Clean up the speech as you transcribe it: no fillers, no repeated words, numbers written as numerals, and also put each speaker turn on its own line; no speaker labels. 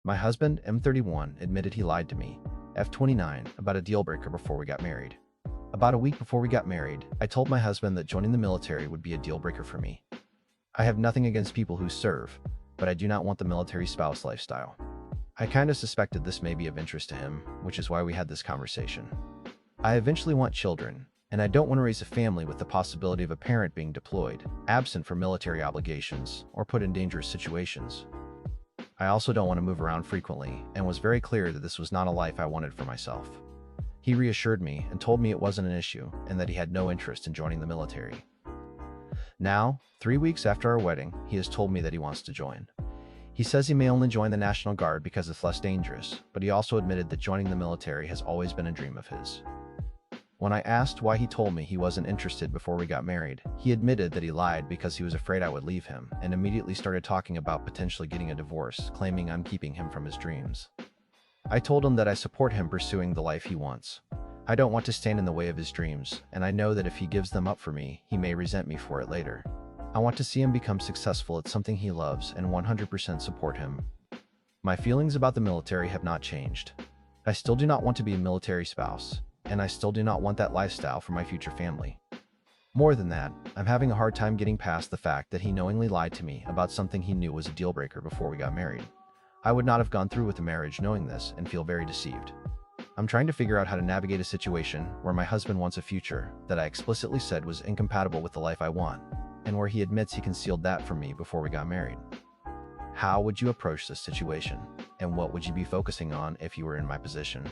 My husband, M31, admitted he lied to me, F29, about a deal breaker before we got married. About a week before we got married, I told my husband that joining the military would be a deal breaker for me. I have nothing against people who serve, but I do not want the military spouse lifestyle. I kind of suspected this may be of interest to him, which is why we had this conversation. I eventually want children, and I don't want to raise a family with the possibility of a parent being deployed, absent from military obligations, or put in dangerous situations. I also don't want to move around frequently, and was very clear that this was not a life I wanted for myself. He reassured me and told me it wasn't an issue and that he had no interest in joining the military. Now, 3 weeks after our wedding, he has told me that he wants to join. He says he may only join the National Guard because it's less dangerous, but he also admitted that joining the military has always been a dream of his. When I asked why he told me he wasn't interested before we got married, he admitted that he lied because he was afraid I would leave him and immediately started talking about potentially getting a divorce, claiming I'm keeping him from his dreams. I told him that I support him pursuing the life he wants. I don't want to stand in the way of his dreams, and I know that if he gives them up for me, he may resent me for it later. I want to see him become successful at something he loves and 100% support him. My feelings about the military have not changed. I still do not want to be a military spouse, and I still do not want that lifestyle for my future family. More than that, I'm having a hard time getting past the fact that he knowingly lied to me about something he knew was a deal breaker before we got married. I would not have gone through with the marriage knowing this and feel very deceived. I'm trying to figure out how to navigate a situation where my husband wants a future that I explicitly said was incompatible with the life I want, and where he admits he concealed that from me before we got married. How would you approach this situation, and what would you be focusing on if you were in my position?